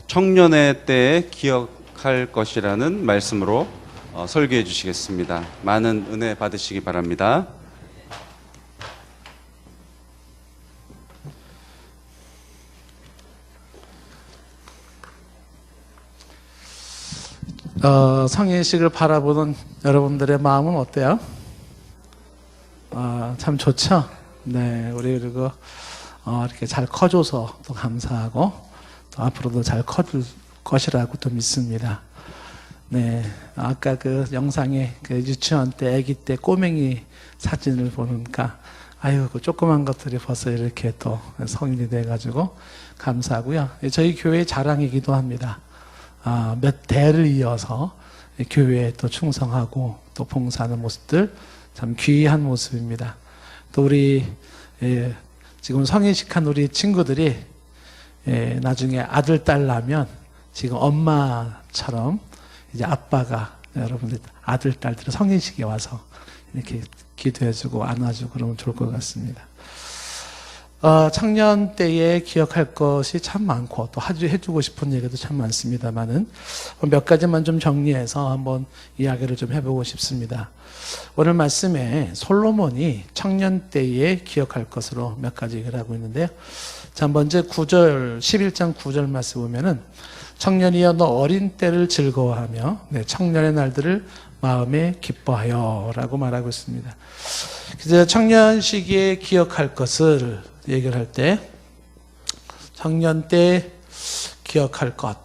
청년의 때에 기억할 것이라는 말씀으로 설교해 주시겠습니다. 많은 은혜 받으시기 바랍니다. 성인식을 바라보는 여러분들의 마음은 어때요? 참 좋죠? 네, 우리 그리고 이렇게 잘 커줘서 또 감사하고 또 앞으로도 잘 커줄 것이라고 또 믿습니다. 네, 아까 그 영상에 그 유치원 때, 아기 때 꼬맹이 사진을 보니까 아유, 그 조그만 것들이 벌써 이렇게 또 성인이 돼가지고 감사하고요. 저희 교회의 자랑이기도 합니다. 몇 대를 이어서 교회에 또 충성하고 또 봉사하는 모습들 참 귀한 모습입니다. 또 우리 지금 성인식한 우리 친구들이 나중에 아들, 딸 나면 지금 엄마처럼 이제 아빠가 여러분들 아들, 딸들을 성인식에 와서 이렇게 기도해주고 안아주고 그러면 좋을 것 같습니다. 청년 때에 기억할 것이 참 많고 또 해주고 싶은 얘기도 참 많습니다만은 몇 가지만 좀 정리해서 한번 이야기를 좀 해보고 싶습니다. 오늘 말씀에 솔로몬이 청년 때에 기억할 것으로 몇 가지 얘기를 하고 있는데요. 자, 먼저 11장 9절 말씀 보면은 청년이여 너 어린 때를 즐거워하며 청년의 날들을 마음에 기뻐하여 라고 말하고 있습니다. 그래서 청년 시기에 기억할 것을 얘기를 할 때 청년 때 기억할 것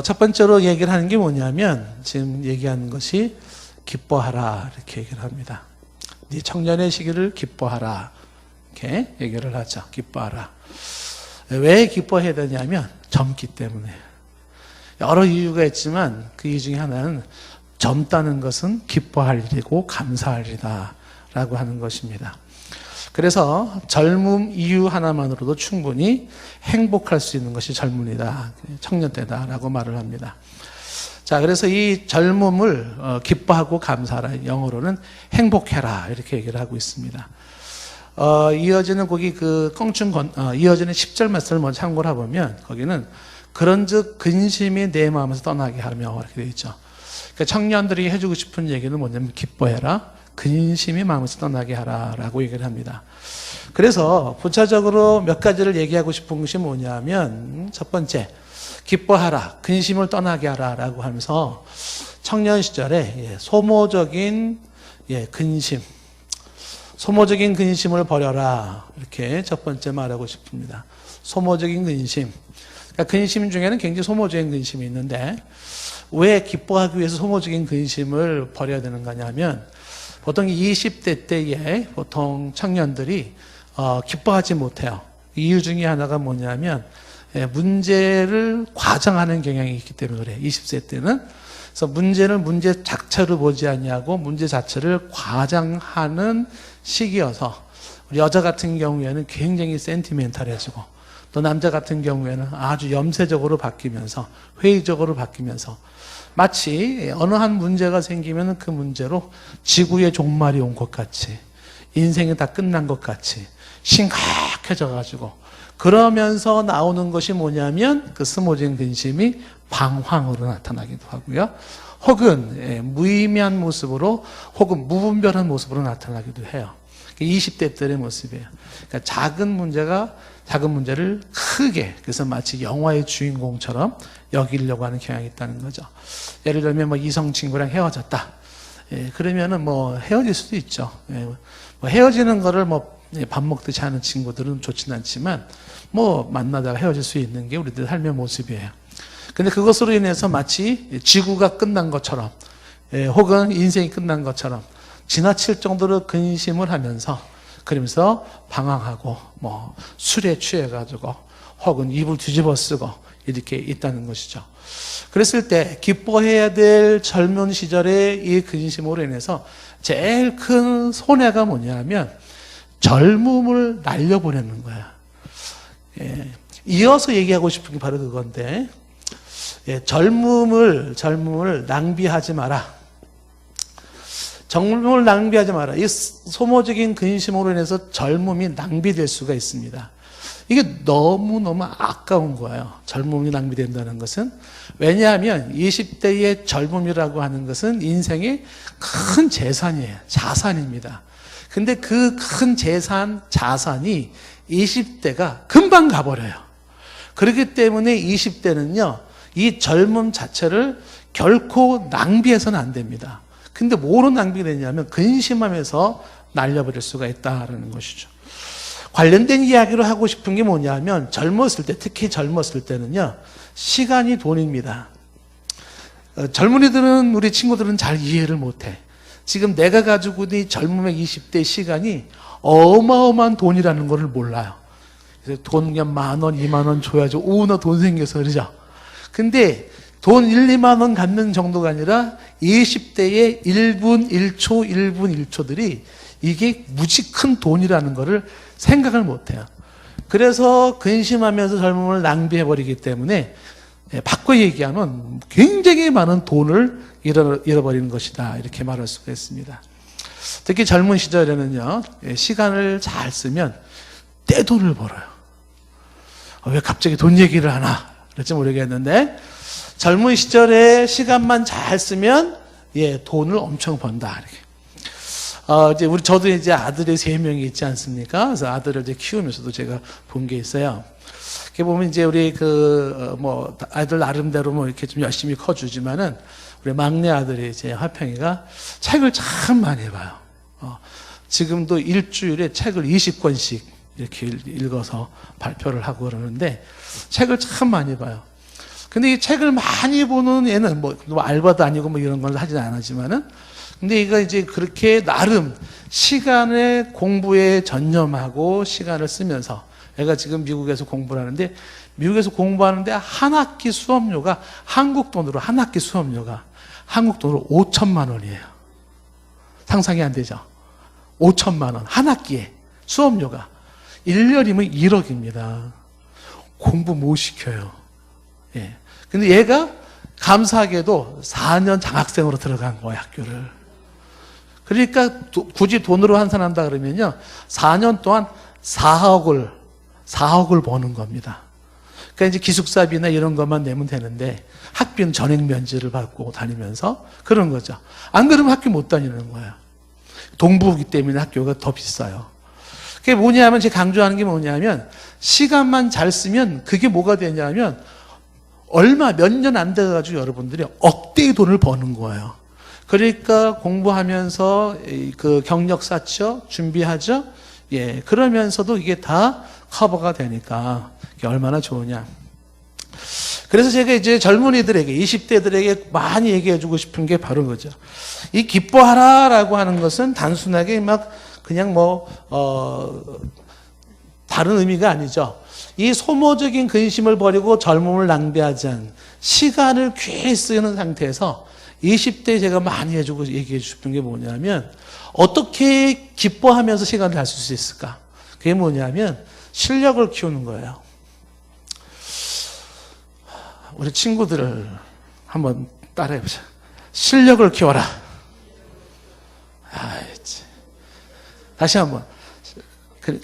첫 번째로 얘기를 하는 게 뭐냐면 지금 얘기하는 것이 기뻐하라 이렇게 얘기를 합니다. 네 청년의 시기를 기뻐하라 이렇게 얘기를 하죠. 기뻐하라. 왜 기뻐해야 되냐면 젊기 때문에 여러 이유가 있지만 그 이유 중에 하나는 젊다는 것은 기뻐할 일이고 감사할 일이다 라고 하는 것입니다. 그래서 젊음 이유 하나만으로도 충분히 행복할 수 있는 것이 젊은이다, 청년 때다 라고 말을 합니다. 자, 그래서 이 젊음을 기뻐하고 감사하라, 영어로는 행복해라 이렇게 얘기를 하고 있습니다. 이어지는 거기 이어지는 10절 말씀을 먼저 참고를 해보면 거기는 그런즉 근심이 내 마음에서 떠나게 하며 이렇게 되어 있죠. 그러니까 청년들이 해주고 싶은 얘기는 뭐냐면 기뻐해라, 근심이 마음에서 떠나게 하라라고 얘기를 합니다. 그래서 부차적으로 몇 가지를 얘기하고 싶은 것이 뭐냐면 첫 번째, 기뻐하라, 근심을 떠나게 하라라고 하면서 청년 시절에 소모적인 근심, 소모적인 근심을 버려라 이렇게 첫 번째 말하고 싶습니다. 소모적인 근심. 그러니까 근심 중에는 굉장히 소모적인 근심이 있는데 왜 기뻐하기 위해서 소모적인 근심을 버려야 되는 거냐면 보통 20대 때에 보통 청년들이 기뻐하지 못해요. 이유 중에 하나가 뭐냐면 문제를 과장하는 경향이 있기 때문에 그래요. 20세 때는. 그래서 문제를 문제 자체로 보지 않냐고 문제 자체를 과장하는 시기여서 우리 여자 같은 경우에는 굉장히 센티멘탈해지고 또 남자 같은 경우에는 아주 염세적으로 바뀌면서 회의적으로 바뀌면서 마치 어느 한 문제가 생기면 그 문제로 지구의 종말이 온 것 같이 인생이 다 끝난 것 같이 심각해져 가지고 그러면서 나오는 것이 뭐냐면 그 스모진 근심이 방황으로 나타나기도 하고요. 혹은 무의미한 모습으로 혹은 무분별한 모습으로 나타나기도 해요. 20대 때의 모습이에요. 그러니까 작은 문제를 크게, 그래서 마치 영화의 주인공처럼 여기려고 하는 경향이 있다는 거죠. 예를 들면 이성 친구랑 헤어졌다. 그러면은 헤어질 수도 있죠. 헤어지는 거를 밥 먹듯이 하는 친구들은 좋지는 않지만 만나다가 헤어질 수 있는 게 우리들 삶의 모습이에요. 근데 그것으로 인해서 마치 지구가 끝난 것처럼 혹은 인생이 끝난 것처럼 지나칠 정도로 근심을 하면서 그러면서 방황하고 술에 취해가지고 혹은 입을 뒤집어 쓰고 이렇게 있다는 것이죠. 그랬을 때 기뻐해야 될 젊은 시절의 이 근심으로 인해서 제일 큰 손해가 뭐냐면 젊음을 날려보내는 거야. 이어서 얘기하고 싶은 게 바로 그건데 젊음을 낭비하지 마라. 젊음을 낭비하지 마라. 이 소모적인 근심으로 인해서 젊음이 낭비될 수가 있습니다. 이게 너무너무 아까운 거예요. 젊음이 낭비된다는 것은. 왜냐하면 20대의 젊음이라고 하는 것은 인생의 큰 재산이에요. 자산입니다. 근데 그 큰 재산, 자산이 20대가 금방 가버려요. 그렇기 때문에 20대는요, 이 젊음 자체를 결코 낭비해서는 안 됩니다. 근데 뭐로 낭비되냐면 근심하면서 날려버릴 수가 있다는 것이죠. 관련된 이야기로 하고 싶은 게 뭐냐면 젊었을 때, 특히 젊었을 때는요, 시간이 돈입니다. 젊은이들은, 우리 친구들은 잘 이해를 못해. 지금 내가 가지고 있는 젊음의 20대 시간이 어마어마한 돈이라는 것을 몰라요. 그래서 돈 그냥 10,000원, 20,000원 줘야지 오나 돈 생겨서 그러죠. 근데 돈 1, 2만 원 갖는 정도가 아니라 20대의 1분 1초, 1분 1초들이 이게 무지 큰 돈이라는 것을 생각을 못해요. 그래서 근심하면서 젊음을 낭비해버리기 때문에 바꿔 얘기하면 굉장히 많은 돈을 잃어버리는 것이다, 이렇게 말할 수가 있습니다. 특히 젊은 시절에는요, 시간을 잘 쓰면 떼돈을 벌어요. 왜 갑자기 돈 얘기를 하나 그럴지 모르겠는데, 젊은 시절에 시간만 잘 쓰면 돈을 엄청 번다, 이렇게. 이제 저도 이제 아들이 3명이 있지 않습니까? 그래서 아들을 이제 키우면서도 제가 본 게 있어요. 이렇게 보면 이제 우리 아이들 나름대로 뭐 이렇게 좀 열심히 커주지만은, 우리 막내 아들이 이제 화평이가 책을 참 많이 봐요. 지금도 일주일에 책을 20권씩 이렇게 읽어서 발표를 하고 그러는데, 책을 참 많이 봐요. 근데 이 책을 많이 보는 애는 뭐 알바도 아니고 뭐 이런 걸 하진 않았지만은, 근데 얘가 이제 그렇게 나름 시간에 공부에 전념하고 시간을 쓰면서, 애가 지금 미국에서 공부를 하는데, 미국에서 공부하는데 한 학기 수업료가, 한국 돈으로 한 학기 수업료가 한국 돈으로 5천만 원이에요. 상상이 안 되죠? 5천만 원 한 학기에 수업료가. 1년이면 1억입니다. 공부 못 시켜요. 예. 근데 얘가 감사하게도 4년 장학생으로 들어간 거예요, 학교를. 그러니까 굳이 돈으로 환산한다 그러면요, 4년 동안 4억을 버는 겁니다. 그러니까 이제 기숙사비나 이런 것만 내면 되는데, 학비는 전액 면제를 받고 다니면서 그런 거죠. 안 그러면 학교 못 다니는 거예요. 동부이기 때문에 학교가 더 비싸요. 그게 뭐냐면, 제가 강조하는 게 뭐냐면, 시간만 잘 쓰면 그게 뭐가 되냐면, 몇 년 안 돼가지고 여러분들이 억대의 돈을 버는 거예요. 그러니까 공부하면서 그 경력 쌓죠, 준비하죠. 그러면서도 이게 다 커버가 되니까 이게 얼마나 좋으냐. 그래서 제가 이제 젊은이들에게, 20대들에게 많이 얘기해주고 싶은 게 바로 그거죠. 이 기뻐하라라고 하는 것은 단순하게 그냥 다른 의미가 아니죠. 이 소모적인 근심을 버리고 젊음을 낭비하지 않은, 시간을 귀히 쓰는 상태에서 20대에 제가 많이 얘기해 싶은 게 뭐냐면, 어떻게 기뻐하면서 시간을 잘 쓸 수 있을까? 그게 뭐냐면 실력을 키우는 거예요. 우리 친구들을 한번 따라해보자. 실력을 키워라. 다시 한번.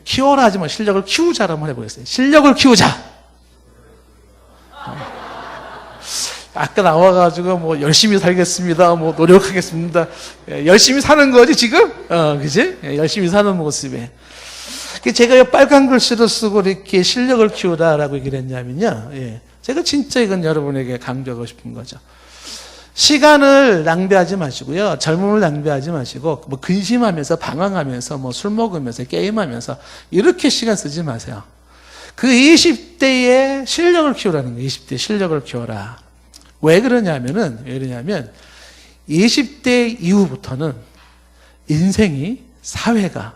키워라 하지만 실력을 키우자로 한번 해보겠어요. 실력을 키우자. 아까 나와가지고 열심히 살겠습니다, 노력하겠습니다. 열심히 사는 거지 지금? 그지? 열심히 사는 모습에. 제가 빨간 글씨로 쓰고 이렇게 실력을 키우라라고 얘기를 했냐면요, 제가 진짜 이건 여러분에게 강조하고 싶은 거죠. 시간을 낭비하지 마시고요, 젊음을 낭비하지 마시고, 근심하면서 방황하면서 술 먹으면서 게임하면서 이렇게 시간 쓰지 마세요. 그 20대의 실력을 키우라는 거예요. 20대 실력을 키워라. 왜 그러냐면 20대 이후부터는 인생이, 사회가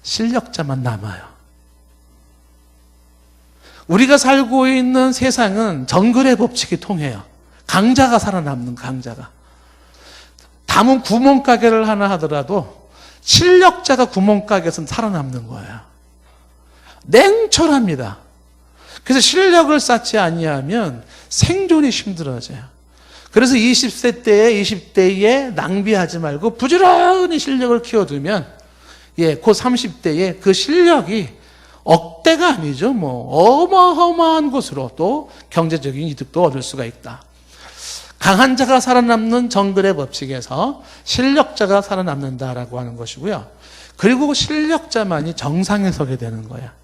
실력자만 남아요. 우리가 살고 있는 세상은 정글의 법칙이 통해요. 강자가 살아남는, 강자가. 담은 구멍가게를 하나 하더라도 실력자가 구멍가게에서 살아남는 거예요. 냉철합니다. 그래서 실력을 쌓지 아니하면 생존이 힘들어져요. 그래서 20대에 낭비하지 말고 부지런히 실력을 키워두면, 곧 30대에 그 실력이 억대가 아니죠. 어마어마한 것으로 또 경제적인 이득도 얻을 수가 있다. 강한 자가 살아남는 정글의 법칙에서 실력자가 살아남는다라고 하는 것이고요. 그리고 실력자만이 정상에 서게 되는 거야.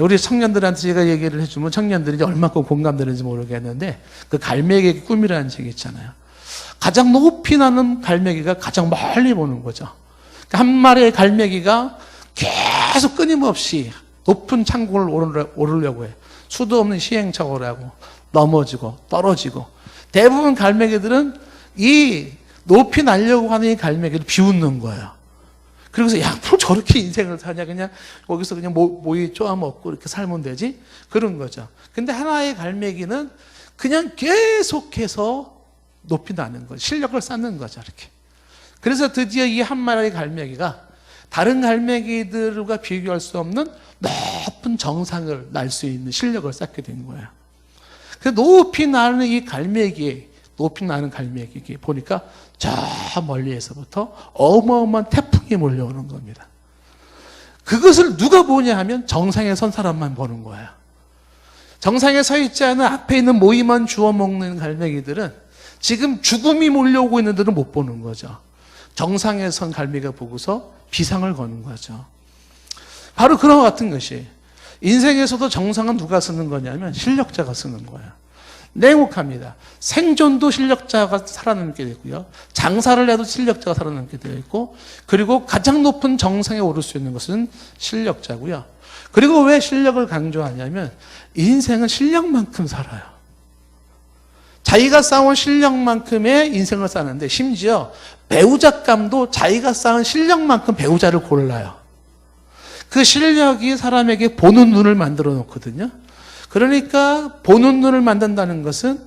우리 청년들한테 제가 얘기를 해주면 청년들이 이제 얼마큼 공감되는지 모르겠는데 그 갈매기의 꿈이라는 책 있잖아요. 가장 높이 나는 갈매기가 가장 멀리 보는 거죠. 한 마리의 갈매기가 계속 끊임없이 높은 창고를 오르려고 해요. 수도 없는 시행착오를 하고 넘어지고 떨어지고 대부분 갈매기들은 이 높이 날려고 하는 이 갈매기를 비웃는 거예요. 그래서 야, 뭐 저렇게 인생을 사냐, 그냥 거기서 그냥 모이 쪼아먹고 이렇게 살면 되지? 그런 거죠. 근데 하나의 갈매기는 그냥 계속해서 높이 나는 거죠. 실력을 쌓는 거죠, 이렇게. 그래서 드디어 이 한 마리의 갈매기가 다른 갈매기들과 비교할 수 없는 높은 정상을 날 수 있는 실력을 쌓게 된 거예요. 그 높이 나는 이 갈매기, 높이 나는 갈매기 보니까 저 멀리에서부터 어마어마한 태풍이 몰려오는 겁니다. 그것을 누가 보냐 하면 정상에 선 사람만 보는 거예요. 정상에 서 있지 않은 앞에 있는 모이만 주워 먹는 갈매기들은 지금 죽음이 몰려오고 있는 데는 못 보는 거죠. 정상에 선 갈매기가 보고서 비상을 거는 거죠. 바로 그런 것 같은 것이 인생에서도 정상은 누가 쓰는 거냐면 실력자가 쓰는 거예요. 냉혹합니다. 생존도 실력자가 살아남게 되고요. 장사를 해도 실력자가 살아남게 되어 있고, 그리고 가장 높은 정상에 오를 수 있는 것은 실력자고요. 그리고 왜 실력을 강조하냐면 인생은 실력만큼 살아요. 자기가 쌓은 실력만큼의 인생을 사는데 심지어 배우잣감도 자기가 쌓은 실력만큼 배우자를 골라요. 그 실력이 사람에게 보는 눈을 만들어 놓거든요. 그러니까 보는 눈을 만든다는 것은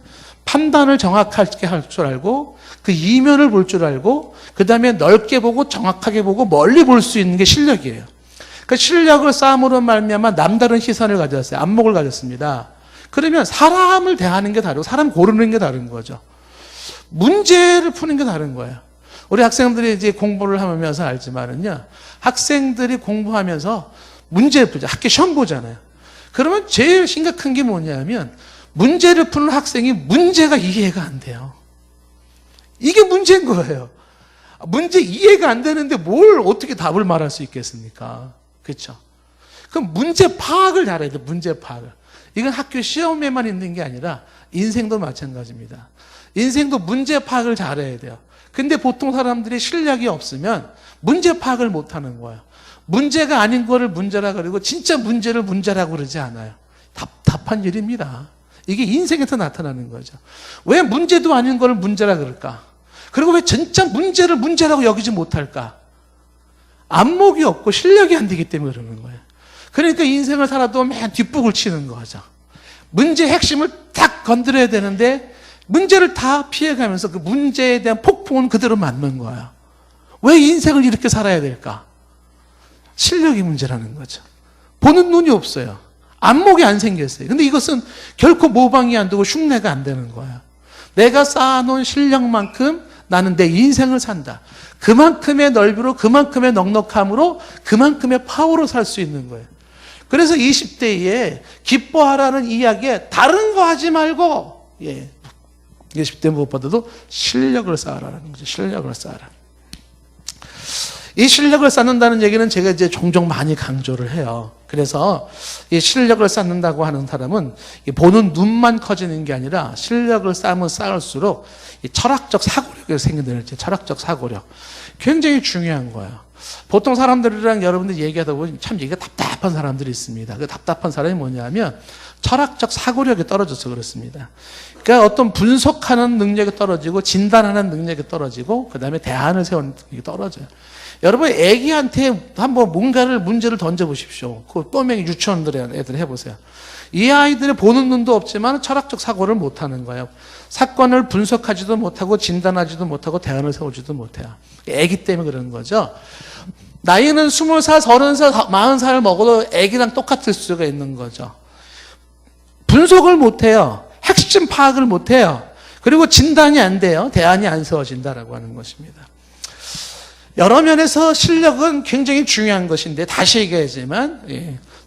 판단을 정확하게 할 줄 알고 그 이면을 볼 줄 알고 그 다음에 넓게 보고 정확하게 보고 멀리 볼 수 있는 게 실력이에요. 그 실력을 쌓음으로 말미암아 남다른 시선을 가졌어요. 안목을 가졌습니다. 그러면 사람을 대하는 게 다르고 사람 고르는 게 다른 거죠. 문제를 푸는 게 다른 거예요. 우리 학생들이 이제 공부를 하면서 알지만은요, 학생들이 공부하면서 문제를 풀죠. 학교 시험 보잖아요. 그러면 제일 심각한 게 뭐냐면 문제를 푸는 학생이 문제가 이해가 안 돼요. 이게 문제인 거예요. 문제 이해가 안 되는데 뭘 어떻게 답을 말할 수 있겠습니까? 그렇죠? 그럼 문제 파악을 잘해야 돼요. 문제 파악을. 이건 학교 시험에만 있는 게 아니라 인생도 마찬가지입니다. 인생도 문제 파악을 잘해야 돼요. 근데 보통 사람들이 실력이 없으면 문제 파악을 못하는 거예요. 문제가 아닌 거를 문제라 그러고 진짜 문제를 문제라고 그러지 않아요. 답답한 일입니다. 이게 인생에서 나타나는 거죠. 왜 문제도 아닌 거를 문제라 그럴까? 그리고 왜 진짜 문제를 문제라고 여기지 못할까? 안목이 없고 실력이 안 되기 때문에 그러는 거예요. 그러니까 인생을 살아도 맨 뒷북을 치는 거죠. 문제의 핵심을 딱 건드려야 되는데 문제를 다 피해가면서 그 문제에 대한 폭풍은 그대로 맞는 거예요. 왜 인생을 이렇게 살아야 될까? 실력이 문제라는 거죠. 보는 눈이 없어요. 안목이 안 생겼어요. 근데 이것은 결코 모방이 안 되고 흉내가 안 되는 거예요. 내가 쌓아놓은 실력만큼 나는 내 인생을 산다. 그만큼의 넓이로, 그만큼의 넉넉함으로, 그만큼의 파워로 살 수 있는 거예요. 그래서 20대에 기뻐하라는 이야기에 다른 거 하지 말고, 20대 무엇보다도 실력을 쌓아라는 거죠. 실력을 쌓아라. 이 실력을 쌓는다는 얘기는 제가 이제 종종 많이 강조를 해요. 그래서 이 실력을 쌓는다고 하는 사람은 보는 눈만 커지는 게 아니라 실력을 쌓으면 쌓을수록 이 철학적 사고력이 생긴다는 거죠. 철학적 사고력. 굉장히 중요한 거예요. 보통 사람들이랑 여러분들이 얘기하다 보면 참 얘기가 답답한 사람들이 있습니다. 그 답답한 사람이 뭐냐면 철학적 사고력이 떨어져서 그렇습니다. 그러니까 어떤 분석하는 능력이 떨어지고 진단하는 능력이 떨어지고 그 다음에 대안을 세우는 능력이 떨어져요. 여러분 애기한테 한번 문제를 던져보십시오. 그 꼬맹이 유치원들 애들 해보세요. 이 아이들의 보는 눈도 없지만 철학적 사고를 못하는 거예요. 사건을 분석하지도 못하고 진단하지도 못하고 대안을 세우지도 못해요. 애기 때문에 그러는 거죠. 나이는 20살, 30살, 40살 먹어도 애기랑 똑같을 수가 있는 거죠. 분석을 못해요. 핵심 파악을 못해요. 그리고 진단이 안 돼요. 대안이 안 세워진다라고 하는 것입니다. 여러 면에서 실력은 굉장히 중요한 것인데 다시 얘기하지만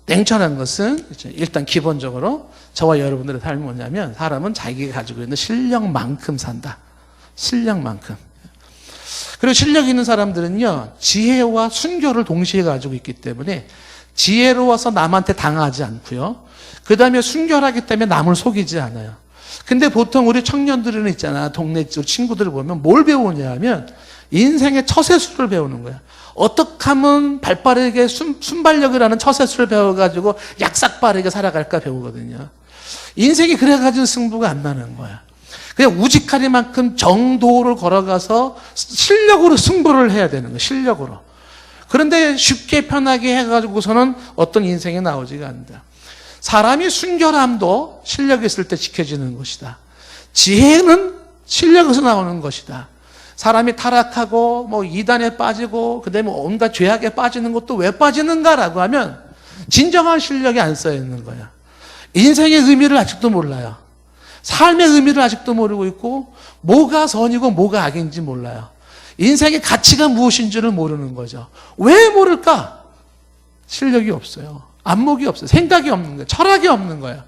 냉철한 것은 일단 기본적으로 저와 여러분들의 삶이 뭐냐면 사람은 자기가 가지고 있는 실력만큼 산다. 실력만큼. 그리고 실력 있는 사람들은요, 지혜와 순교를 동시에 가지고 있기 때문에 지혜로워서 남한테 당하지 않고요. 그 다음에 순결하기 때문에 남을 속이지 않아요. 근데 보통 우리 청년들은 있잖아. 동네 친구들을 보면 뭘 배우냐 하면 인생의 처세술을 배우는 거야. 어떻게 하면 발빠르게 순발력이라는 처세술을 배워가지고 약삭빠르게 살아갈까 배우거든요. 인생이 그래가지고 승부가 안 나는 거야. 그냥 우직하리만큼 정도를 걸어가서 실력으로 승부를 해야 되는 거야. 실력으로. 그런데 쉽게 편하게 해가지고서는 어떤 인생이 나오지가 않는다. 사람이 순결함도 실력이 있을 때 지켜지는 것이다. 지혜는 실력에서 나오는 것이다. 사람이 타락하고 뭐 이단에 빠지고 그다음에 온갖 죄악에 빠지는 것도 왜 빠지는가라고 하면 진정한 실력이 안 쌓여 있는 거야. 인생의 의미를 아직도 몰라요. 삶의 의미를 아직도 모르고 있고 뭐가 선이고 뭐가 악인지 몰라요. 인생의 가치가 무엇인지를 모르는 거죠. 왜 모를까? 실력이 없어요. 안목이 없어요. 생각이 없는 거예요. 철학이 없는 거예요.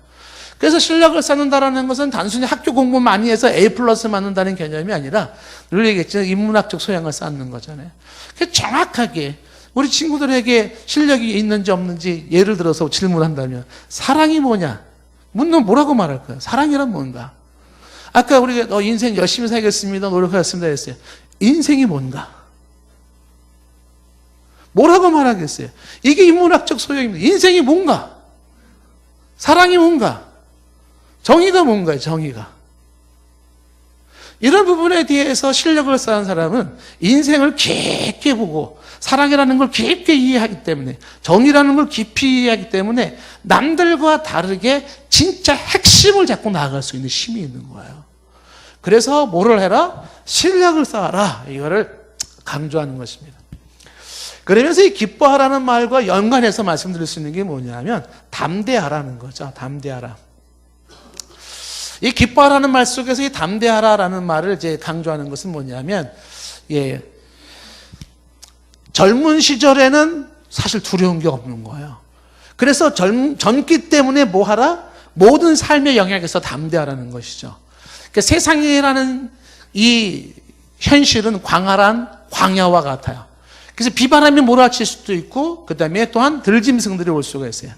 그래서 실력을 쌓는다라는 것은 단순히 학교 공부 많이 해서 A+ 맞는다는 개념이 아니라 늘 얘기했지만 인문학적 소양을 쌓는 거잖아요. 그래서 정확하게 우리 친구들에게 실력이 있는지 없는지 예를 들어서 질문한다면 사랑이 뭐냐? 묻는 뭐라고 말할 거야? 사랑이란 뭔가? 아까 우리가 너 인생 열심히 살겠습니다. 노력하겠습니다 했어요. 인생이 뭔가? 뭐라고 말하겠어요? 이게 인문학적 소양입니다. 인생이 뭔가? 사랑이 뭔가? 정의가 뭔가요? 정의가. 이런 부분에 대해서 실력을 쌓은 사람은 인생을 깊게 보고 사랑이라는 걸 깊게 이해하기 때문에 정의라는 걸 깊이 이해하기 때문에 남들과 다르게 진짜 핵심을 잡고 나아갈 수 있는 힘이 있는 거예요. 그래서 뭐를 해라? 실력을 쌓아라. 이거를 강조하는 것입니다. 그러면서 이 기뻐하라는 말과 연관해서 말씀드릴 수 있는 게 뭐냐면 담대하라는 거죠. 담대하라. 이 기뻐하라는 말 속에서 이 담대하라라는 말을 이제 강조하는 것은 뭐냐면, 젊은 시절에는 사실 두려운 게 없는 거예요. 그래서 젊기 때문에 뭐 하라? 모든 삶의 영역에서 담대하라는 것이죠. 그러니까 세상이라는 이 현실은 광활한 광야와 같아요. 그래서 비바람이 몰아칠 수도 있고, 그 다음에 또한 들짐승들이 올 수가 있어요.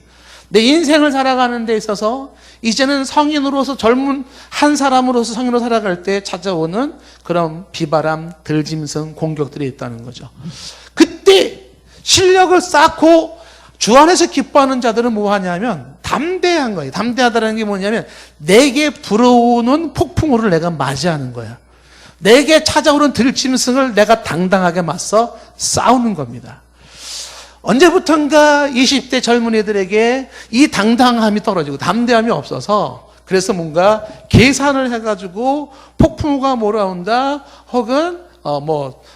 내 인생을 살아가는 데 있어서 이제는 성인으로서 젊은 한 사람으로서 성인으로 살아갈 때 찾아오는 그런 비바람, 들짐승, 공격들이 있다는 거죠. 그때 실력을 쌓고 주 안에서 기뻐하는 자들은 뭐 하냐면 담대한 거예요. 담대하다는 게 뭐냐면 내게 불어오는 폭풍우를 내가 맞이하는 거야. 내게 찾아오는 들짐승을 내가 당당하게 맞서 싸우는 겁니다. 언제부턴가 20대 젊은이들에게 이 당당함이 떨어지고 담대함이 없어서 그래서 뭔가 계산을 해가지고 폭풍우가 몰아온다 혹은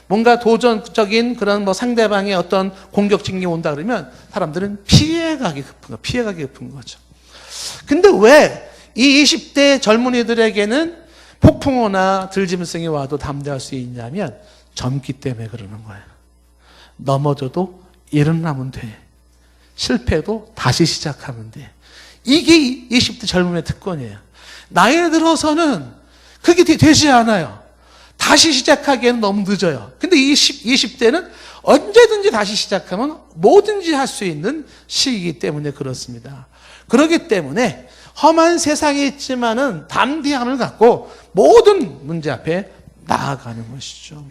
뭔가 도전적인 그런 상대방의 어떤 공격적인 게 온다 그러면 사람들은 피해가기 급한 거죠. 근데 왜 이 20대 젊은이들에게는 폭풍우나 들짐승이 와도 담대할 수 있냐면 젊기 때문에 그러는 거예요. 넘어져도 일어나면 돼. 실패도 다시 시작하면 돼. 이게 20대 젊음의 특권이에요. 나이 들어서는 그게 되지 않아요. 다시 시작하기에는 너무 늦어요. 근데 20대는 언제든지 다시 시작하면 뭐든지 할 수 있는 시기이기 때문에 그렇습니다. 그렇기 때문에 험한 세상에 있지만은 담대함을 갖고 모든 문제 앞에 나아가는 것이죠.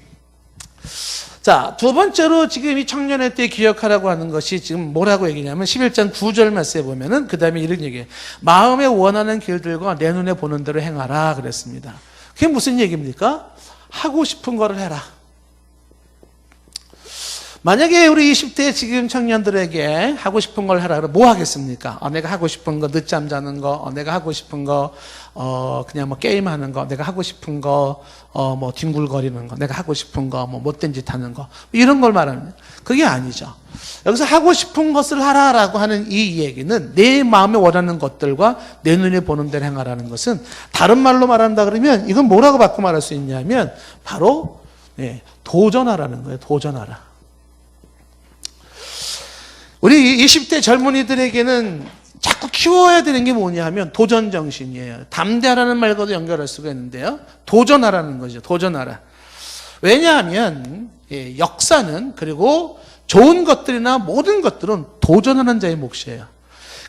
자, 두 번째로 지금 이 청년의 때 기억하라고 하는 것이 지금 뭐라고 얘기냐면 11장 9절 말씀에 보면은 그 다음에 이런 얘기예요. 마음에 원하는 길들과 내 눈에 보는 대로 행하라 그랬습니다. 그게 무슨 얘기입니까? 하고 싶은 거를 해라. 만약에 우리 20대 지금 청년들에게 하고 싶은 걸 하라 그러면 뭐 하겠습니까? 내가 하고 싶은 거 늦잠 자는 거, 내가 하고 싶은 거 그냥 게임하는 거, 내가 하고 싶은 거 뒹굴거리는 거, 내가 하고 싶은 거 못된 짓 하는 거 이런 걸 말하는 그게 아니죠. 여기서 하고 싶은 것을 하라라고 하는 이 얘기는 내 마음에 원하는 것들과 내 눈에 보는 대로 행하라는 것은 다른 말로 말한다 그러면 이건 뭐라고 바꿔 말할 수 있냐면 바로 도전하라는 거예요. 도전하라. 우리 20대 젊은이들에게는 자꾸 키워야 되는 게 뭐냐 하면 도전 정신이에요. 담대하라는 말과도 연결할 수가 있는데요. 도전하라는 거죠. 도전하라. 왜냐하면 역사는 그리고 좋은 것들이나 모든 것들은 도전하는 자의 몫이에요.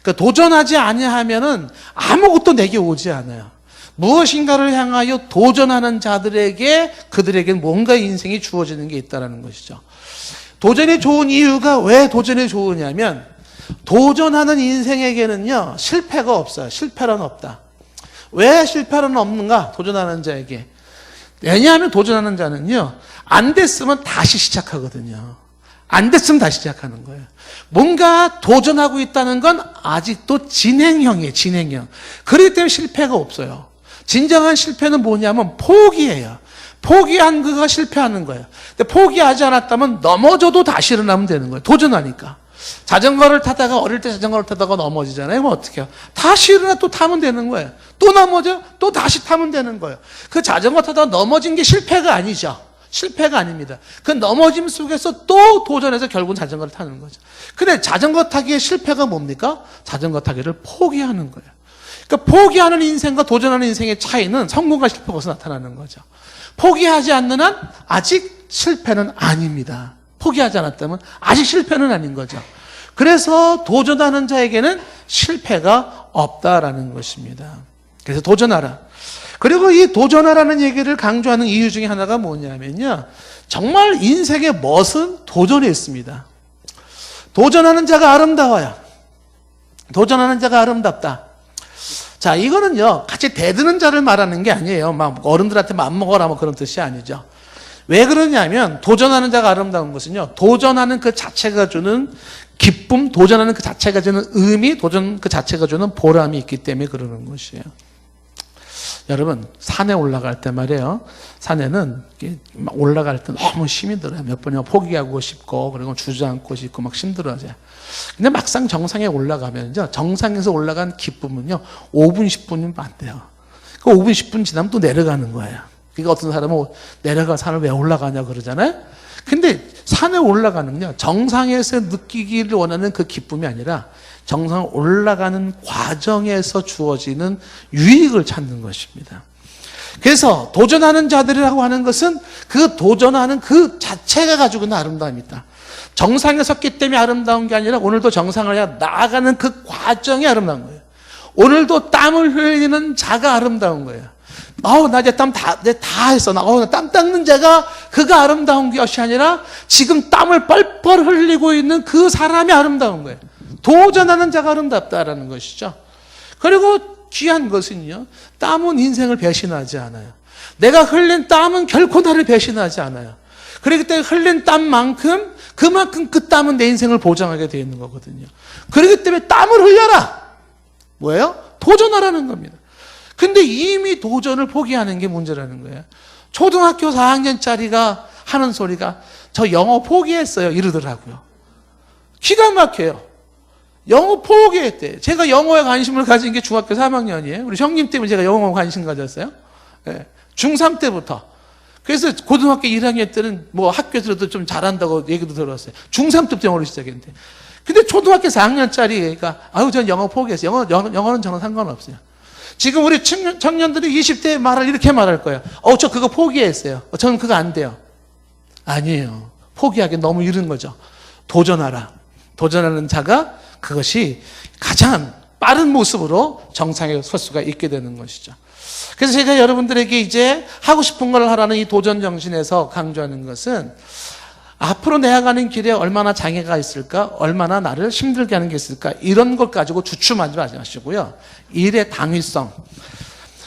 그러니까 도전하지 아니하면은 아무것도 내게 오지 않아요. 무엇인가를 향하여 도전하는 자들에게 그들에게 뭔가 인생이 주어지는 게 있다는 것이죠. 도전이 좋은 이유가 왜 도전이 좋으냐면 도전하는 인생에게는요 실패가 없어요. 실패란 없다. 왜 실패란 없는가? 도전하는 자에게. 왜냐하면 도전하는 자는요 안 됐으면 다시 시작하거든요. 안 됐으면 다시 시작하는 거예요. 뭔가 도전하고 있다는 건 아직도 진행형이에요. 진행형. 그렇기 때문에 실패가 없어요. 진정한 실패는 뭐냐면 포기예요. 포기한 그가 실패하는 거예요. 근데 포기하지 않았다면 넘어져도 다시 일어나면 되는 거예요. 도전하니까. 자전거를 타다가 어릴 때 자전거를 타다가 넘어지잖아요. 그럼 어떻게 해요? 다시 일어나 또 타면 되는 거예요. 또 넘어져? 또 다시 타면 되는 거예요. 그 자전거 타다가 넘어진 게 실패가 아니죠. 실패가 아닙니다. 그 넘어짐 속에서 또 도전해서 결국은 자전거를 타는 거죠. 근데 자전거 타기의 실패가 뭡니까? 자전거 타기를 포기하는 거예요. 그러니까 포기하는 인생과 도전하는 인생의 차이는 성공과 실패가 어디서 나타나는 거죠. 포기하지 않는 한 아직 실패는 아닙니다. 포기하지 않았다면 아직 실패는 아닌 거죠. 그래서 도전하는 자에게는 실패가 없다라는 것입니다. 그래서 도전하라. 그리고 이 도전하라는 얘기를 강조하는 이유 중에 하나가 뭐냐면요. 정말 인생의 멋은 도전에 있습니다. 도전하는 자가 아름다워요. 도전하는 자가 아름답다. 자, 이거는요, 같이 대드는 자를 말하는 게 아니에요. 막 어른들한테 맘먹어라 뭐 그런 뜻이 아니죠. 왜 그러냐면 도전하는 자가 아름다운 것은요. 도전하는 그 자체가 주는 기쁨, 도전하는 그 자체가 주는 의미, 도전 그 자체가 주는 보람이 있기 때문에 그러는 것이에요. 여러분 산에 올라갈 때 말이에요. 산에는 올라갈 때 너무 힘이 들어요. 몇 번이나 포기하고 싶고 그리고 주저앉고 싶고 막 힘들어져요. 근데 막상 정상에 올라가면요. 정상에서 올라간 기쁨은요. 5분 10분이면 안 돼요. 그 5분 10분 지나면 또 내려가는 거예요. 그러니까 어떤 사람은 내려가 산을 왜 올라가냐 그러잖아요. 근데 산에 올라가는요. 정상에서 느끼기를 원하는 그 기쁨이 아니라 정상을 올라가는 과정에서 주어지는 유익을 찾는 것입니다. 그래서 도전하는 자들이라고 하는 것은 그 도전하는 그 자체가 가지고 있는 아름다움이 있다. 정상에 섰기 때문에 아름다운 게 아니라 오늘도 정상을 향해 나아가는 그 과정이 아름다운 거예요. 오늘도 땀을 흘리는 자가 아름다운 거예요. 나 이제 땀 다 했어. 나 땀 닦는 자가 그가 아름다운 것이 아니라 지금 땀을 뻘뻘 흘리고 있는 그 사람이 아름다운 거예요. 도전하는 자가 아름답다라는 것이죠. 그리고 귀한 것은요. 땀은 인생을 배신하지 않아요. 내가 흘린 땀은 결코 나를 배신하지 않아요. 그렇기 때문에 흘린 땀만큼 그만큼 그 땀은 내 인생을 보장하게 되어 있는 거거든요. 그렇기 때문에 땀을 흘려라. 뭐예요? 도전하라는 겁니다. 근데 이미 도전을 포기하는 게 문제라는 거예요. 초등학교 4학년짜리가 하는 소리가 저 영어 포기했어요 이러더라고요. 기가 막혀요. 영어 포기했대. 제가 영어에 관심을 가진 게 중학교 3학년이에요. 우리 형님 때문에 제가 영어에 관심 가졌어요. 네. 중3 때부터. 그래서 고등학교 1학년 때는 뭐 학교에서도 좀 잘한다고 얘기도 들었어요. 중3 때부터 영어를 시작했는데. 근데 초등학교 4학년짜리가 전 영어 포기했어요. 영어는 저는 상관없어요. 지금 우리 청년들이 20대에 말을 이렇게 말할 거예요. 저 그거 포기했어요. 저는 그거 안 돼요. 아니에요. 포기하기 너무 이른 거죠. 도전하라. 도전하는 자가 그것이 가장 빠른 모습으로 정상에 설 수가 있게 되는 것이죠. 그래서 제가 여러분들에게 이제 하고 싶은 걸 하라는 이 도전 정신에서 강조하는 것은 앞으로 내가는 길에 얼마나 장애가 있을까? 얼마나 나를 힘들게 하는 게 있을까? 이런 것 가지고 주춤하지 마시고요. 일의 당위성.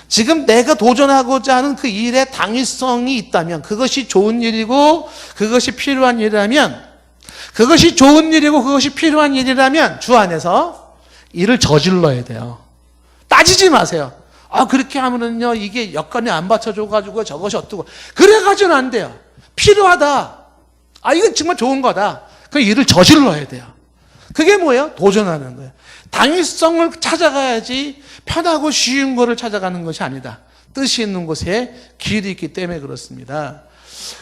지금 내가 도전하고자 하는 그 일의 당위성이 있다면 그것이 좋은 일이고 그것이 필요한 일이라면 그것이 좋은 일이고 그것이 필요한 일이라면 주 안에서 일을 저질러야 돼요. 따지지 마세요. 그렇게 하면은요 이게 여건이 안 받쳐줘가지고 저것이 어떻고 그래가지고는 안 돼요. 필요하다. 이건 정말 좋은 거다. 그 일을 저질러야 돼요. 그게 뭐예요? 도전하는 거예요. 당위성을 찾아가야지 편하고 쉬운 거를 찾아가는 것이 아니다. 뜻이 있는 곳에 길이 있기 때문에 그렇습니다.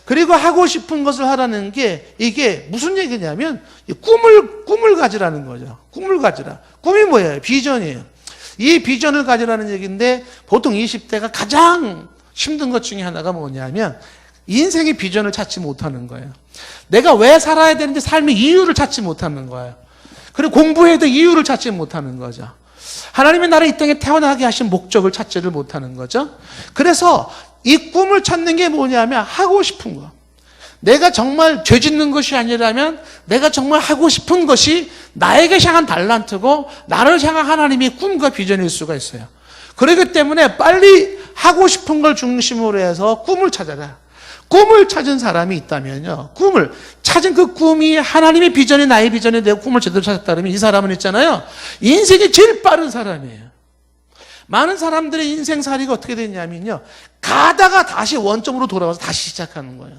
그리고 하고 싶은 것을 하라는 게 이게 무슨 얘기냐면 꿈을 가지라는 거죠. 꿈을 가지라. 꿈이 뭐예요? 비전이에요. 이 비전을 가지라는 얘기인데 보통 20대가 가장 힘든 것 중에 하나가 뭐냐면 인생의 비전을 찾지 못하는 거예요. 내가 왜 살아야 되는지 삶의 이유를 찾지 못하는 거예요. 그리고 공부해야 될 이유를 찾지 못하는 거죠. 하나님의 나라 이 땅에 태어나게 하신 목적을 찾지를 못하는 거죠. 그래서 이 꿈을 찾는 게 뭐냐면 하고 싶은 거. 내가 정말 죄 짓는 것이 아니라면 내가 정말 하고 싶은 것이 나에게 향한 달란트고 나를 향한 하나님의 꿈과 비전일 수가 있어요. 그렇기 때문에 빨리 하고 싶은 걸 중심으로 해서 꿈을 찾아라. 꿈을 찾은 사람이 있다면요. 꿈을 찾은 그 꿈이 하나님의 비전이 나의 비전이 되고 꿈을 제대로 찾았다 그러면 이 사람은 있잖아요. 인생이 제일 빠른 사람이에요. 많은 사람들의 인생살이가 어떻게 되냐면요. 가다가 다시 원점으로 돌아와서 다시 시작하는 거예요.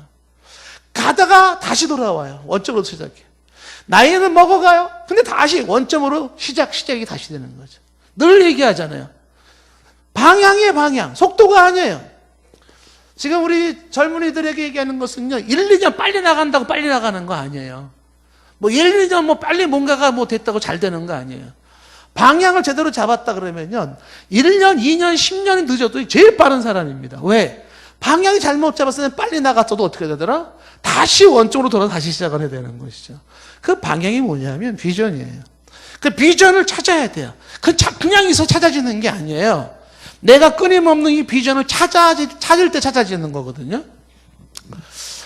가다가 다시 돌아와요. 원점으로 시작해. 나이는 먹어가요. 근데 다시 원점으로 시작이 다시 되는 거죠. 늘 얘기하잖아요. 방향이에요, 방향. 속도가 아니에요. 지금 우리 젊은이들에게 얘기하는 것은요, 1, 2년 빨리 나간다고 빨리 나가는 거 아니에요. 뭐 1, 2년 뭐 빨리 뭔가가 뭐 됐다고 잘 되는 거 아니에요. 방향을 제대로 잡았다 그러면요, 1년, 2년, 10년이 늦어도 제일 빠른 사람입니다. 왜? 방향이 잘못 잡았으면 빨리 나갔어도 어떻게 되더라? 다시 원점으로 돌아서 다시 시작을 해야 되는 것이죠. 그 방향이 뭐냐면 비전이에요. 그 비전을 찾아야 돼요. 그냥 있어 찾아지는 게 아니에요. 내가 끊임없는 이 비전을 찾을 때 찾아지는 거거든요.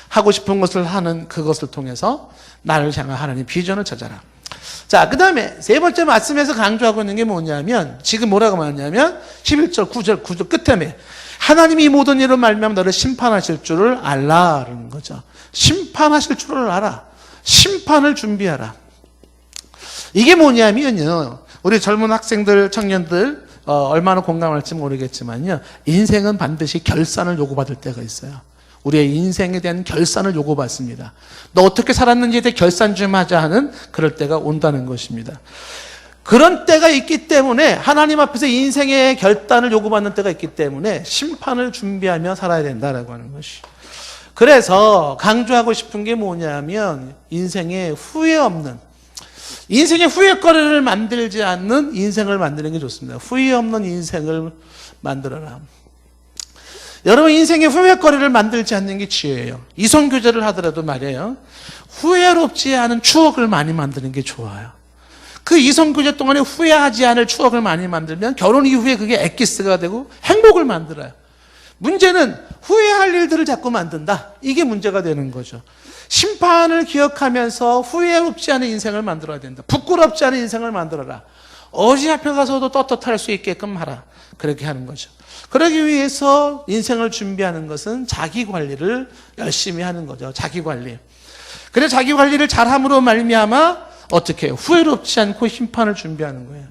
하고 싶은 것을 하는 그것을 통해서 나를 향한 하나님 비전을 찾아라. 자, 그 다음에 세 번째 말씀에서 강조하고 있는 게 뭐냐면 지금 뭐라고 말하냐면 11절 9절 끝에 하나님이 이 모든 일을 말미암아 너를 심판하실 줄을 알라라는 거죠. 심판하실 줄을 알아. 심판을 준비하라. 이게 뭐냐면요. 우리 젊은 학생들, 청년들 얼마나 공감할지 모르겠지만요. 인생은 반드시 결산을 요구받을 때가 있어요. 우리의 인생에 대한 결산을 요구받습니다. 너 어떻게 살았는지에 대해 결산 좀 하자 하는 그럴 때가 온다는 것입니다. 그런 때가 있기 때문에 하나님 앞에서 인생의 결단을 요구받는 때가 있기 때문에 심판을 준비하며 살아야 된다라고 하는 것이. 그래서 강조하고 싶은 게 뭐냐면 인생에 후회 없는, 인생의 후회거리를 만들지 않는 인생을 만드는 게 좋습니다. 후회 없는 인생을 만들어라. 여러분, 인생의 후회거리를 만들지 않는 게 지혜예요. 이성교제를 하더라도 말이에요. 후회롭지 않은 추억을 많이 만드는 게 좋아요. 그 이성교제 동안에 후회하지 않을 추억을 많이 만들면 결혼 이후에 그게 엑기스가 되고 행복을 만들어요. 문제는 후회할 일들을 자꾸 만든다. 이게 문제가 되는 거죠. 심판을 기억하면서 후회롭지 않은 인생을 만들어야 된다. 부끄럽지 않은 인생을 만들어라. 어디 앞에 가서도 떳떳할 수 있게끔 하라. 그렇게 하는 거죠. 그러기 위해서 인생을 준비하는 것은 자기 관리를 열심히 하는 거죠. 자기 관리. 그래서 자기 관리를 잘함으로 말미암아 어떻게 해요? 후회롭지 않고 심판을 준비하는 거예요.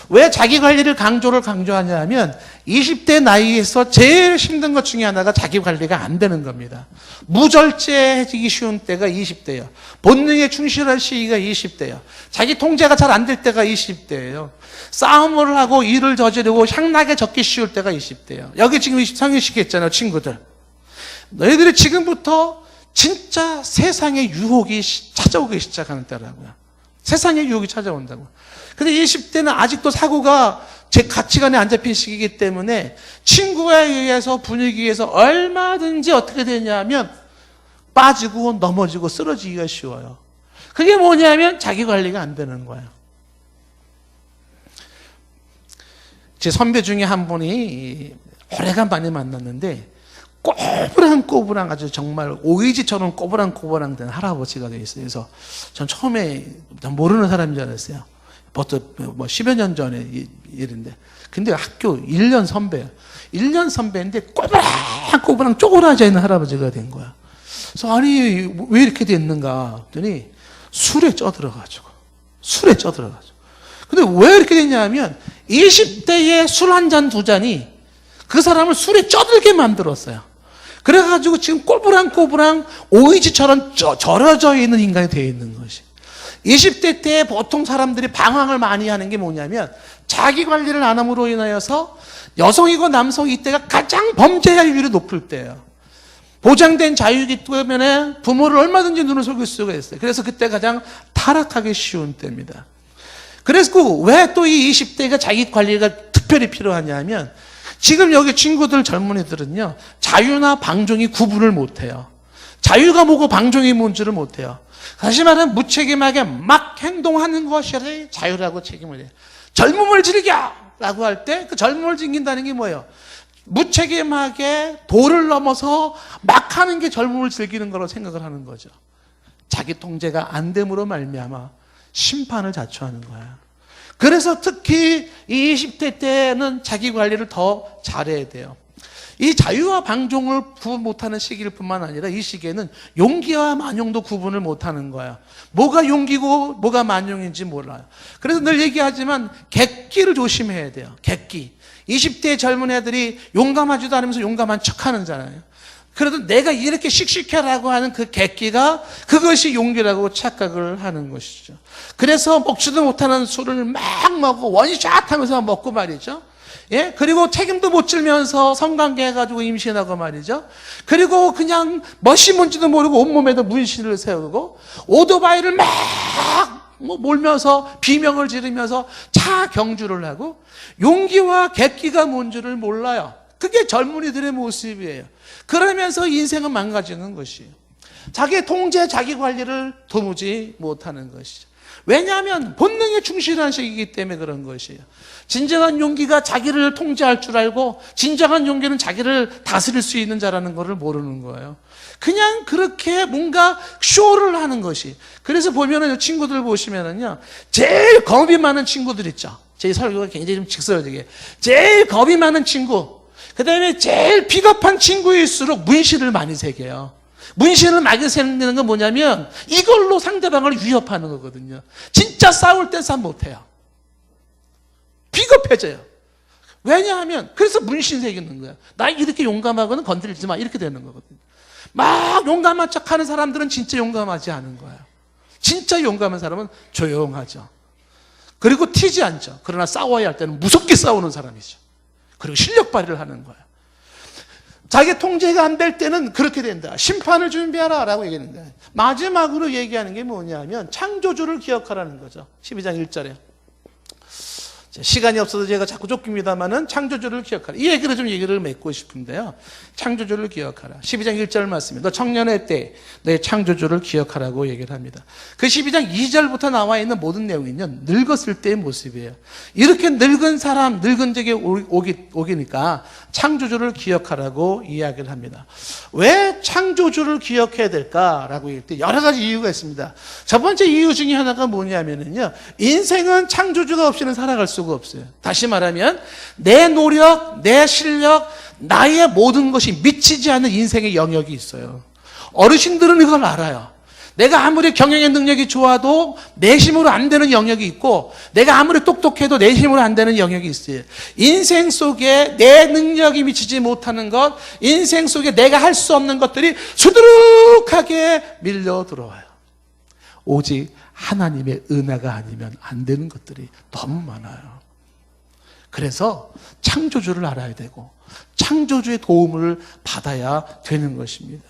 왜 자기 관리를 강조하냐 하면 20대 나이에서 제일 힘든 것 중에 하나가 자기 관리가 안 되는 겁니다. 무절제해지기 쉬운 때가 20대예요. 본능에 충실할 시기가 20대예요. 자기 통제가 잘 안 될 때가 20대예요. 싸움을 하고 일을 저지르고 향락에 적기 쉬울 때가 20대예요. 여기 지금 성인식 했잖아요, 친구들. 너희들이 지금부터 진짜 세상의 유혹이 찾아오기 시작하는 때라고요. 세상의 유혹이 찾아온다고. 근데 20대는 아직도 사고가 제 가치관에 안 잡힌 시기이기 때문에 친구에 의해서 분위기에서 얼마든지 어떻게 되냐면 빠지고 넘어지고 쓰러지기가 쉬워요. 그게 뭐냐면 자기 관리가 안 되는 거예요. 제 선배 중에 한 분이 오래간만에 만났는데 꼬부랑 아주 정말 오이지처럼 꼬부랑 된 할아버지가 돼 있어요. 그래서 전 처음에 모르는 사람인 줄 알았어요. 벌써 뭐 10여 년 전에 일인데. 근데 학교 1년 선배예요. 1년 선배인데 꼬부랑 쪼그라져 있는 할아버지가 된 거야. 그래서 아니 왜 이렇게 됐는가 했더니 술에 쪄들어가지고. 근데 왜 이렇게 됐냐 하면 20대에 술 한 잔 두 잔이 그 사람을 술에 쪄들게 만들었어요. 그래가지고 지금 꼬부랑 오이지처럼 절여져 있는 인간이 되어 있는 것이. 20대 때 보통 사람들이 방황을 많이 하는 게 뭐냐면 자기 관리를 안 함으로 인하여서 여성이고 남성 이때가 가장 범죄율이 높을 때예요. 보장된 자유이기 때문에 부모를 얼마든지 눈을 속일 수가 있어요. 그래서 그때 가장 타락하기 쉬운 때입니다. 그래서 왜 또 이 20대가 자기 관리가 특별히 필요하냐 하면 지금 여기 친구들 젊은이들은요, 자유나 방종이 구분을 못해요. 자유가 뭐고 방종이 뭔지를 못해요. 다시 말하면 무책임하게 막 행동하는 것이 자유라고 책임을 해요. 젊음을 즐겨! 라고 할 때 그 젊음을 즐긴다는 게 뭐예요? 무책임하게 도를 넘어서 막 하는 게 젊음을 즐기는 거라고 생각을 하는 거죠. 자기 통제가 안 됨으로 말미암아 심판을 자초하는 거예요. 그래서 특히 이 20대 때는 자기 관리를 더 잘해야 돼요. 이 자유와 방종을 구분 못하는 시기일 뿐만 아니라 이 시기에는 용기와 만용도 구분을 못하는 거예요. 뭐가 용기고 뭐가 만용인지 몰라요. 그래서 늘 얘기하지만 객기를 조심해야 돼요. 객기. 20대 젊은 애들이 용감하지도 않으면서 용감한 척하는 거잖아요. 그래도 내가 이렇게 씩씩해라고 하는 그 객기가 그것이 용기라고 착각을 하는 것이죠. 그래서 먹지도 못하는 술을 막 먹고 원샷 하면서 먹고 말이죠. 예? 그리고 책임도 못 지면서 성관계 해가지고 임신하고 말이죠. 그리고 그냥 멋이 뭔지도 모르고 온몸에도 문신을 세우고 오토바이를 막 몰면서 비명을 지르면서 차 경주를 하고 용기와 객기가 뭔지를 몰라요. 그게 젊은이들의 모습이에요. 그러면서 인생은 망가지는 것이에요. 자기 통제, 자기 관리를 도무지 못하는 것이죠. 왜냐하면 본능에 충실한 시기이기 때문에 그런 것이에요. 진정한 용기가 자기를 통제할 줄 알고 진정한 용기는 자기를 다스릴 수 있는 자라는 것을 모르는 거예요. 그냥 그렇게 뭔가 쇼를 하는 것이. 그래서 보면은 친구들 보시면은요, 제일 겁이 많은 친구들 있죠. 제 설교가 굉장히 좀 직설적이에요. 제일 겁이 많은 친구, 그 다음에 제일 비겁한 친구일수록 문신을 많이 새겨요. 문신을 많이 새는 건 뭐냐면 이걸로 상대방을 위협하는 거거든요. 진짜 싸울 때 싸움 못해요. 비겁해져요. 왜냐하면 그래서 문신 새기는 거야. 나 이렇게 용감하고는 건드리지 마, 이렇게 되는 거거든요. 막 용감한 척하는 사람들은 진짜 용감하지 않은 거예요. 진짜 용감한 사람은 조용하죠. 그리고 튀지 않죠. 그러나 싸워야 할 때는 무섭게 싸우는 사람이죠. 그리고 실력 발휘를 하는 거예요. 자기 통제가 안 될 때는 그렇게 된다. 심판을 준비하라 라고 얘기하는 거예요. 마지막으로 얘기하는 게 뭐냐면 창조주를 기억하라는 거죠. 12장 1절에. 시간이 없어서 제가 자꾸 쫓깁니다만은 창조주를 기억하라. 이 얘기를 좀 얘기를 맺고 싶은데요. 창조주를 기억하라. 12장 1절 말씀입니다. 너 청년의 때 너의 창조주를 기억하라고 얘기를 합니다. 그 12장 2절부터 나와 있는 모든 내용은요, 늙었을 때의 모습이에요. 이렇게 늙은 사람, 늙은 적에 오기니까 창조주를 기억하라고 이야기를 합니다. 왜 창조주를 기억해야 될까라고 얘기할 때 여러 가지 이유가 있습니다. 첫 번째 이유 중에 하나가 뭐냐면요, 인생은 창조주가 없이는 살아갈 수가 없어요. 다시 말하면 내 노력, 내 실력, 나의 모든 것이 미치지 않는 인생의 영역이 있어요. 어르신들은 이걸 알아요. 내가 아무리 경영의 능력이 좋아도 내 힘으로 안 되는 영역이 있고, 내가 아무리 똑똑해도 내 힘으로 안 되는 영역이 있어요. 인생 속에 내 능력이 미치지 못하는 것, 인생 속에 내가 할 수 없는 것들이 수두룩하게 밀려 들어와요. 오직 하나님의 은혜가 아니면 안 되는 것들이 너무 많아요. 그래서 창조주를 알아야 되고 창조주의 도움을 받아야 되는 것입니다.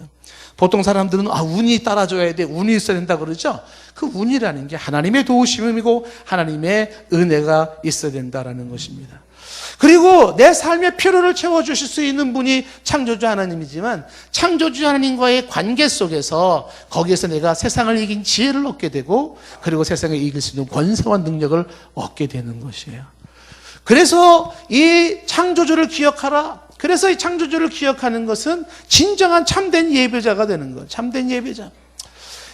보통 사람들은 운이 따라줘야 돼, 운이 있어야 된다 그러죠. 그 운이라는 게 하나님의 도우심이고 하나님의 은혜가 있어야 된다라는 것입니다. 그리고 내 삶의 필요를 채워주실 수 있는 분이 창조주 하나님이지만 창조주 하나님과의 관계 속에서 거기에서 내가 세상을 이긴 지혜를 얻게 되고 그리고 세상을 이길 수 있는 권세와 능력을 얻게 되는 것이에요. 그래서 이 창조주를 기억하라. 그래서 이 창조주를 기억하는 것은 진정한 참된 예배자가 되는 거예요. 참된 예배자.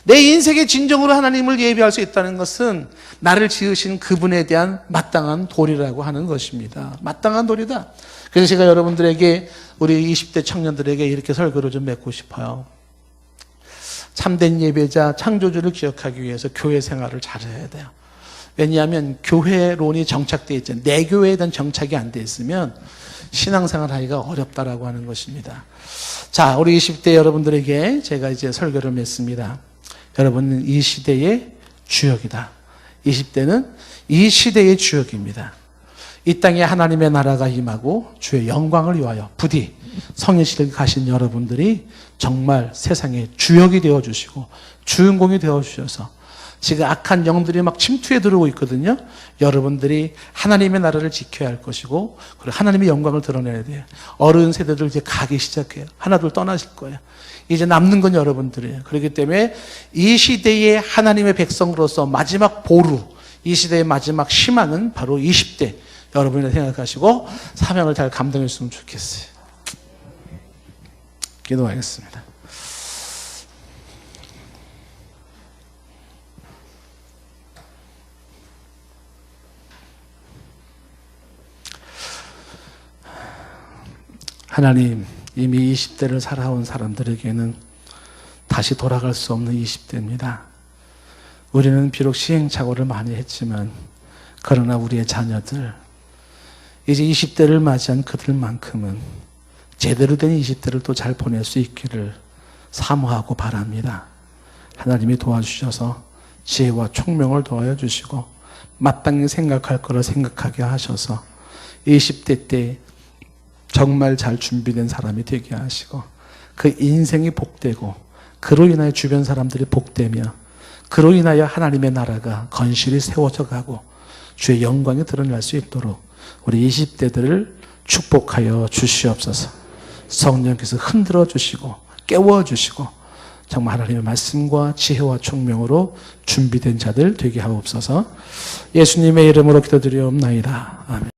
내 인생의 진정으로 하나님을 예배할 수 있다는 것은 나를 지으신 그분에 대한 마땅한 도리라고 하는 것입니다. 마땅한 도리다. 그래서 제가 여러분들에게, 우리 20대 청년들에게 이렇게 설교를 좀 맺고 싶어요. 참된 예배자, 창조주를 기억하기 위해서 교회 생활을 잘해야 돼요. 왜냐하면 교회론이 정착되어 있잖아요. 내 교회에 대한 정착이 안 돼 있으면 신앙생활 하기가 어렵다라고 하는 것입니다. 자, 우리 20대 여러분들에게 제가 이제 설교를 맺습니다. 여러분은 이 시대의 주역이다. 20대는 이 시대의 주역입니다. 이 땅에 하나님의 나라가 임하고 주의 영광을 위하여 부디 성인식에 가신 여러분들이 정말 세상의 주역이 되어주시고 주인공이 되어주셔서 지금 악한 영들이 막 침투해 들어오고 있거든요. 여러분들이 하나님의 나라를 지켜야 할 것이고 그리고 하나님의 영광을 드러내야 돼요. 어른 세대들 이제 가기 시작해요. 하나둘 떠나실 거예요. 이제 남는 건 여러분들이에요. 그렇기 때문에 이 시대의 하나님의 백성으로서 마지막 보루, 이 시대의 마지막 희망은 바로 20대 여러분이 생각하시고 사명을 잘 감당했으면 좋겠어요. 기도하겠습니다. 하나님, 이미 20대를 살아온 사람들에게는 다시 돌아갈 수 없는 20대입니다. 우리는 비록 시행착오를 많이 했지만 그러나 우리의 자녀들, 이제 20대를 맞이한 그들만큼은 제대로 된 20대를 또 잘 보낼 수 있기를 사모하고 바랍니다. 하나님이 도와주셔서 지혜와 총명을 도와여 주시고 마땅히 생각할 거를 생각하게 하셔서 20대 때 정말 잘 준비된 사람이 되게 하시고 그 인생이 복되고 그로 인하여 주변 사람들이 복되며 그로 인하여 하나님의 나라가 건실히 세워져 가고 주의 영광이 드러날 수 있도록 우리 20대들을 축복하여 주시옵소서. 성령께서 흔들어 주시고 깨워 주시고 정말 하나님의 말씀과 지혜와 총명으로 준비된 자들 되게 하옵소서. 예수님의 이름으로 기도드리옵나이다. 아멘.